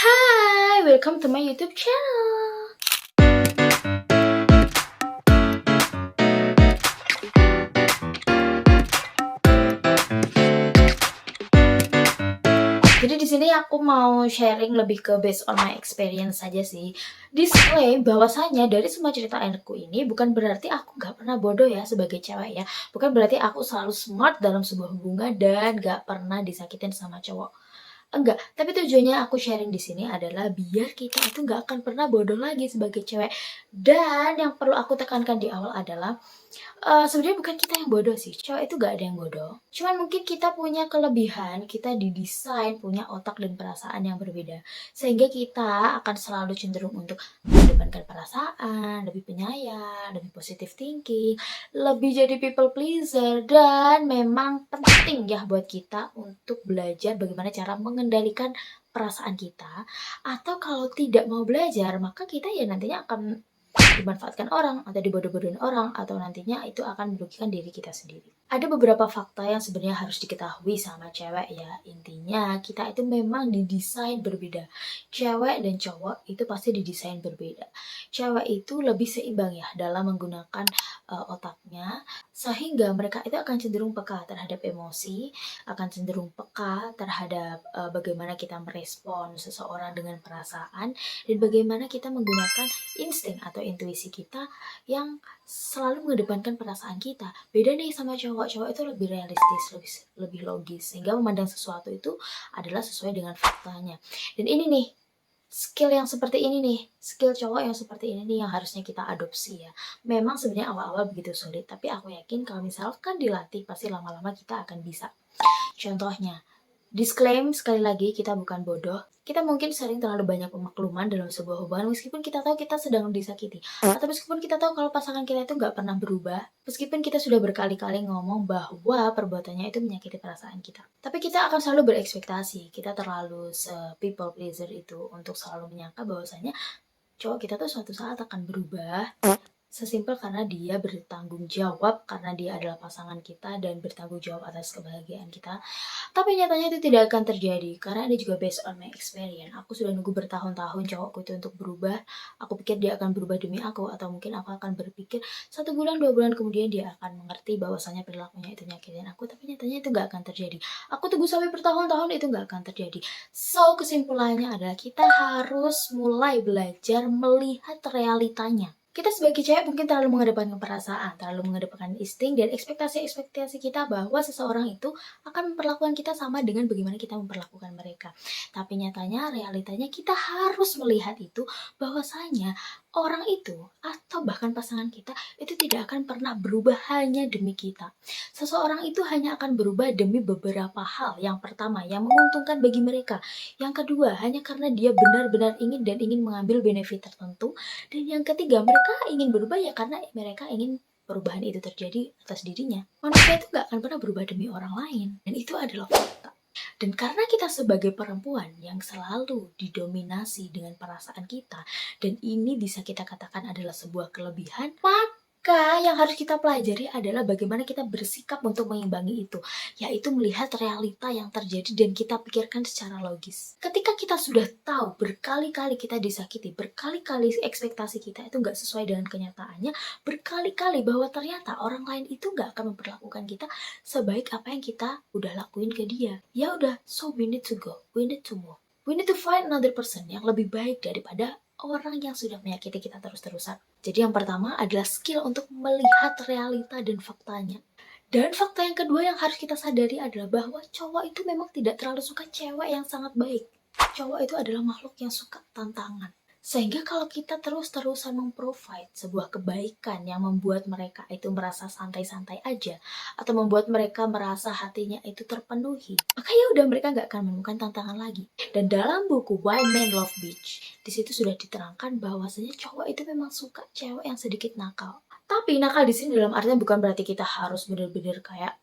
Hi, welcome to my YouTube channel. Jadi di sini aku mau sharing lebih ke based on my experience saja sih. Disclaim bahwasanya dari semua cerita aku ini bukan berarti aku nggak pernah bodoh ya sebagai cewek ya. Bukan berarti aku selalu smart dalam sebuah hubungan dan nggak pernah disakitin sama cowok. Enggak, tapi tujuannya aku sharing di sini adalah biar kita itu nggak akan pernah bodoh lagi sebagai cewek. Dan yang perlu aku tekankan di awal adalah sebenarnya bukan kita yang bodoh sih, cewek itu gak ada yang bodoh. Cuman mungkin kita punya kelebihan, kita didesain punya otak dan perasaan yang berbeda. Sehingga kita akan selalu cenderung untuk mengedepankan perasaan, lebih penyayang, lebih positive thinking, lebih jadi people pleaser. Dan memang penting ya buat kita untuk belajar bagaimana cara mengendalikan perasaan kita. Atau kalau tidak mau belajar, maka kita ya nantinya akan dimanfaatkan orang atau dibodoh-bodohin orang atau nantinya itu akan merugikan diri kita sendiri. Ada beberapa fakta yang sebenarnya harus diketahui sama cewek ya. Intinya kita itu memang didesain berbeda. Cewek dan cowok itu pasti didesain berbeda. Cewek itu lebih seimbang ya dalam menggunakan otaknya sehingga mereka itu akan cenderung peka terhadap emosi, akan cenderung peka terhadap bagaimana kita merespon seseorang dengan perasaan dan bagaimana kita menggunakan insting atau intuisi kita yang selalu mengedepankan perasaan kita. Beda nih sama cowok itu lebih realistis, lebih logis, sehingga memandang sesuatu itu adalah sesuai dengan faktanya. Dan ini nih, skill yang seperti ini nih, skill cowok yang seperti ini nih yang harusnya kita adopsi ya. Memang sebenarnya awal-awal begitu sulit, tapi aku yakin kalau misalkan dilatih pasti lama-lama kita akan bisa. Contohnya, disclaim sekali lagi, kita bukan bodoh. Kita mungkin sering terlalu banyak pemakluman dalam sebuah hubungan meskipun kita tahu kita sedang disakiti. Atau meskipun kita tahu kalau pasangan kita itu nggak pernah berubah. Meskipun kita sudah berkali-kali ngomong bahwa perbuatannya itu menyakiti perasaan kita. Tapi kita akan selalu berekspektasi. Kita terlalu people pleaser itu untuk selalu menyangka bahwasanya cowok kita tuh suatu saat akan berubah. Sesimpel karena dia bertanggung jawab, karena dia adalah pasangan kita dan bertanggung jawab atas kebahagiaan kita. Tapi nyatanya itu tidak akan terjadi, karena ini juga based on my experience. Aku sudah nunggu bertahun-tahun cowokku itu untuk berubah. Aku pikir dia akan berubah demi aku, atau mungkin aku akan berpikir 1 bulan, 2 bulan kemudian dia akan mengerti bahwasanya perilakunya itu nyakitin aku. Tapi nyatanya itu gak akan terjadi. Aku tunggu sampai bertahun-tahun itu gak akan terjadi. So, kesimpulannya adalah kita harus mulai belajar melihat realitanya. Kita sebagai cewek mungkin terlalu mengedepankan perasaan, terlalu mengedepankan insting dan ekspektasi-ekspektasi kita bahwa seseorang itu akan memperlakukan kita sama dengan bagaimana kita memperlakukan mereka. Tapi nyatanya, realitanya kita harus melihat itu bahwasanya orang itu atau bahkan pasangan kita itu tidak akan pernah berubah hanya demi kita. Seseorang itu hanya akan berubah demi beberapa hal. Yang pertama, yang menguntungkan bagi mereka. Yang kedua, hanya karena dia benar-benar ingin mengambil benefit tertentu. Dan yang ketiga, mereka ingin berubah ya karena mereka ingin perubahan itu terjadi atas dirinya. Manusia itu gak akan pernah berubah demi orang lain. Dan itu adalah fakta. Dan karena kita sebagai perempuan yang selalu didominasi dengan perasaan kita, dan ini bisa kita katakan adalah sebuah kelebihan, maka yang harus kita pelajari adalah bagaimana kita bersikap untuk mengimbangi itu, yaitu melihat realita yang terjadi dan kita pikirkan secara logis. Ketika kita sudah tahu berkali-kali kita disakiti, berkali-kali ekspektasi kita itu nggak sesuai dengan kenyataannya, berkali-kali bahwa ternyata orang lain itu nggak akan memperlakukan kita sebaik apa yang kita udah lakuin ke dia. Ya udah, so we need to go, we need to move. We need to find another person yang lebih baik daripada orang yang sudah menyakiti kita terus-terusan. Jadi yang pertama adalah skill untuk melihat realita dan faktanya. Dan fakta yang kedua yang harus kita sadari adalah bahwa cowok itu memang tidak terlalu suka cewek yang sangat baik. Cowok itu adalah makhluk yang suka tantangan. Sehingga kalau kita terus-terusan memprovide sebuah kebaikan yang membuat mereka itu merasa santai-santai aja, atau membuat mereka merasa hatinya itu terpenuhi, maka ya udah mereka nggak akan menemukan tantangan lagi. Dan dalam buku Why Men Love Bitch, di situ sudah diterangkan bahwasanya cowok itu memang suka cewek yang sedikit nakal. Tapi nakal di sini dalam artian bukan berarti kita harus benar-benar kayak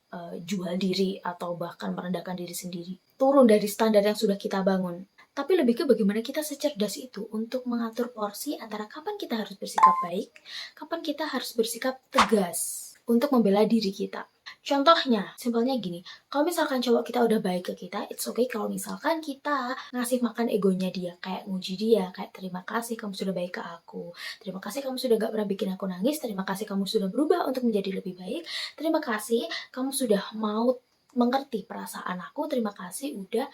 jual diri atau bahkan merendahkan diri sendiri. Turun dari standar yang sudah kita bangun. Tapi lebih ke bagaimana kita secerdas itu untuk mengatur porsi antara kapan kita harus bersikap baik, kapan kita harus bersikap tegas untuk membela diri kita. Contohnya, simpelnya gini, kalau misalkan cowok kita udah baik ke kita, it's okay kalau misalkan kita ngasih makan egonya dia, kayak muji dia, kayak terima kasih kamu sudah baik ke aku, terima kasih kamu sudah gak pernah bikin aku nangis, terima kasih kamu sudah berubah untuk menjadi lebih baik, terima kasih kamu sudah mau mengerti perasaan aku, terima kasih udah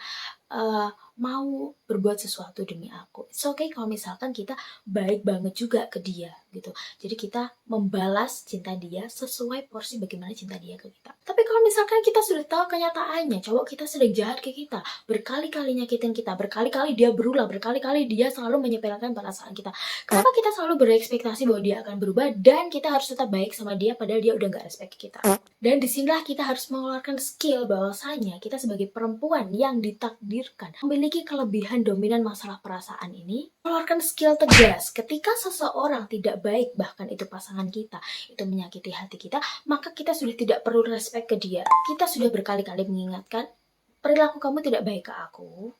uh, mau berbuat sesuatu demi aku. It's okay kalau misalkan kita baik banget juga ke dia gitu. Jadi kita membalas cinta dia sesuai porsi bagaimana cinta dia ke kita. Tapi kalau misalkan kita sudah tahu kenyataannya, cowok kita sedang jahat ke kita, berkali-kali nyakitin kita, berkali-kali dia berulang, berkali-kali dia selalu menyepelekan perasaan kita. Kenapa kita selalu berekspektasi bahwa dia akan berubah dan kita harus tetap baik sama dia padahal dia udah gak respect kita. Dan disinilah kita harus mengeluarkan skill bahwasanya kita sebagai perempuan yang ditakdirkan memiliki kelebihan dominan masalah perasaan ini, mengeluarkan skill tegas ketika seseorang tidak baik, bahkan itu pasangan kita, itu menyakiti hati kita, maka kita sudah tidak perlu respect ke dia. Kita sudah berkali-kali mengingatkan, perilaku kamu tidak baik ke aku,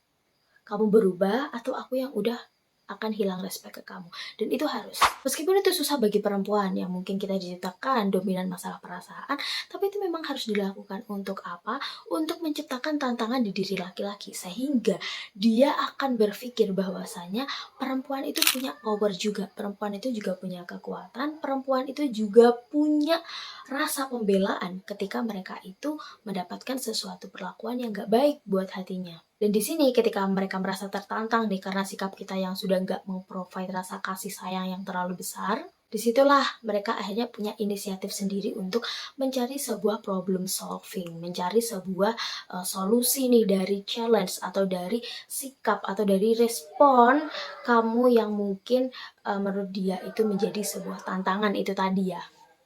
kamu berubah atau aku yang udah akan hilang respect ke kamu. Dan itu harus. Meskipun itu susah bagi perempuan yang mungkin kita diciptakan dominan masalah perasaan, tapi itu memang harus dilakukan untuk apa? Untuk menciptakan tantangan di diri laki-laki sehingga dia akan berpikir bahwasanya perempuan itu punya power juga, perempuan itu juga punya kekuatan, perempuan itu juga punya rasa pembelaan ketika mereka itu mendapatkan sesuatu perlakuan yang gak baik buat hatinya. Dan di sini ketika mereka merasa tertantang nih karena sikap kita yang sudah nggak mau provide rasa kasih sayang yang terlalu besar, disitulah mereka akhirnya punya inisiatif sendiri untuk mencari sebuah problem solving, mencari sebuah solusi nih dari challenge atau dari sikap atau dari respon kamu yang mungkin menurut dia itu menjadi sebuah tantangan itu tadi ya.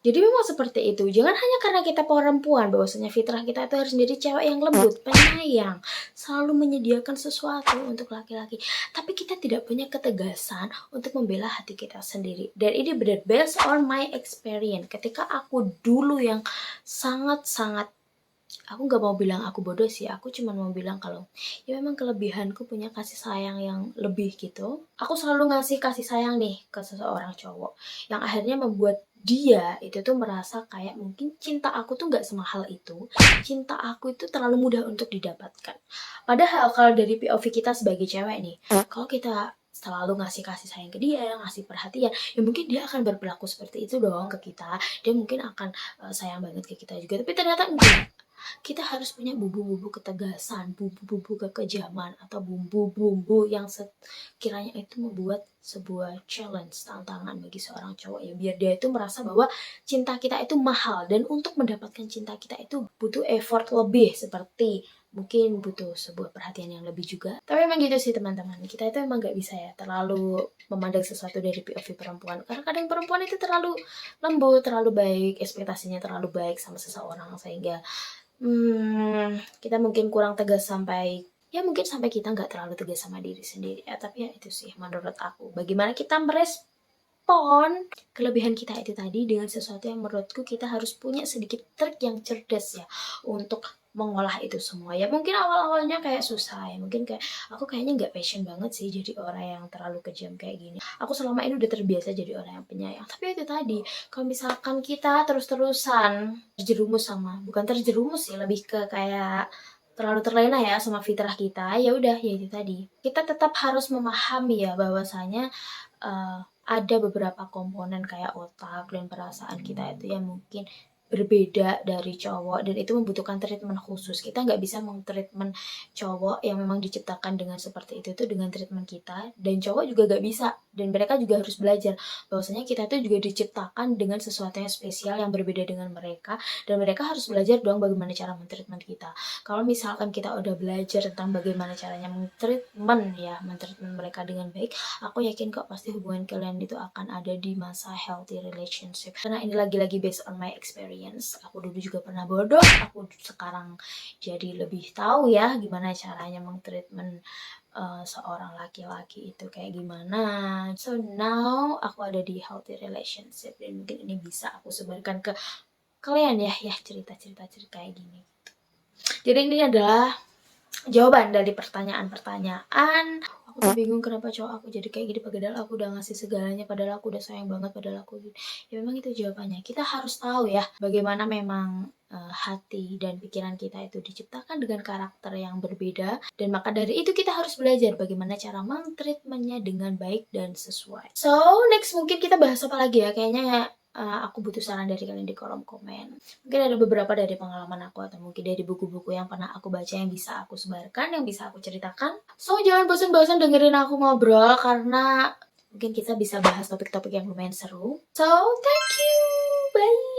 Jadi memang seperti itu. Jangan hanya karena kita perempuan bahwasanya fitrah kita itu harus menjadi cewek yang lembut, penyayang, selalu menyediakan sesuatu untuk laki-laki. Tapi kita tidak punya ketegasan untuk membela hati kita sendiri. Dan ini benar based on my experience. Ketika aku dulu yang sangat-sangat, aku gak mau bilang aku bodoh sih, aku cuma mau bilang kalau ya memang kelebihanku punya kasih sayang yang lebih gitu. Aku selalu ngasih kasih sayang nih ke seseorang cowok yang akhirnya membuat dia itu tuh merasa kayak mungkin cinta aku tuh gak semahal itu, cinta aku itu terlalu mudah untuk didapatkan. Padahal kalau dari POV kita sebagai cewek nih, kalau kita selalu ngasih kasih sayang ke dia, ngasih perhatian, ya mungkin dia akan berperilaku seperti itu dong ke kita. Dia mungkin akan sayang banget ke kita juga, tapi ternyata enggak. Kita harus punya bumbu-bumbu ketegasan, bumbu-bumbu kekejaman, atau bumbu-bumbu yang sekiranya itu membuat sebuah challenge, tantangan bagi seorang cowok ya, biar dia itu merasa bahwa cinta kita itu mahal, dan untuk mendapatkan cinta kita itu butuh effort lebih, seperti mungkin butuh sebuah perhatian yang lebih juga. Tapi emang gitu sih teman-teman, kita itu emang gak bisa ya terlalu memandang sesuatu dari POV perempuan, karena kadang perempuan itu terlalu lembut, terlalu baik, ekspektasinya terlalu baik sama seseorang, sehingga kita mungkin kurang tegas sampai, ya mungkin sampai kita nggak terlalu tegas sama diri sendiri ya. Tapi ya itu sih menurut aku, bagaimana kita merespon kelebihan kita itu tadi dengan sesuatu yang menurutku kita harus punya sedikit trik yang cerdas ya untuk mengolah itu semua. Ya mungkin awal-awalnya kayak susah ya, mungkin kayak aku kayaknya nggak passion banget sih jadi orang yang terlalu kejam kayak gini. Aku selama ini udah terbiasa jadi orang yang penyayang. Tapi itu tadi, kalau misalkan kita terus-terusan terjerumus sama, bukan terjerumus sih, lebih ke kayak terlalu terlena ya sama fitrah kita, ya udah ya itu tadi. Kita tetap harus memahami ya bahwasanya ada beberapa komponen kayak otak dan perasaan kita itu yang mungkin berbeda dari cowok, dan itu membutuhkan treatment khusus. Kita nggak bisa meng-treatment cowok yang memang diciptakan dengan seperti itu tuh dengan treatment kita, dan cowok juga nggak bisa, dan mereka juga harus belajar bahwasanya kita tuh juga diciptakan dengan sesuatu yang spesial yang berbeda dengan mereka, dan mereka harus belajar dong bagaimana cara men-treatment kita. Kalau misalkan kita udah belajar tentang bagaimana caranya men-treatment mereka dengan baik, aku yakin kok pasti hubungan kalian itu akan ada di masa healthy relationship. Karena ini lagi-lagi based on my experience. Aku dulu juga pernah bodoh, aku sekarang jadi lebih tahu ya gimana caranya meng-treatment seorang laki-laki itu kayak gimana. So now aku ada di healthy relationship, dan mungkin ini bisa aku sebarkan ke kalian ya cerita-cerita kayak gini gitu. Jadi ini adalah jawaban dari pertanyaan-pertanyaan Aku tuh bingung kenapa cowok aku jadi kayak gini, padahal aku udah ngasih segalanya, padahal aku udah sayang banget, padahal aku gini. Ya memang itu jawabannya. Kita harus tahu ya bagaimana memang hati dan pikiran kita itu diciptakan dengan karakter yang berbeda, dan maka dari itu kita harus belajar bagaimana cara mentreatmentnya dengan baik dan sesuai. So next mungkin kita bahas apa lagi ya, kayaknya aku butuh saran dari kalian di kolom komen. Mungkin ada beberapa dari pengalaman aku atau mungkin dari buku-buku yang pernah aku baca yang bisa aku sebarkan, yang bisa aku ceritakan. So jangan bosan-bosan dengerin aku ngobrol karena mungkin kita bisa bahas topik-topik yang lumayan seru. So thank you, bye.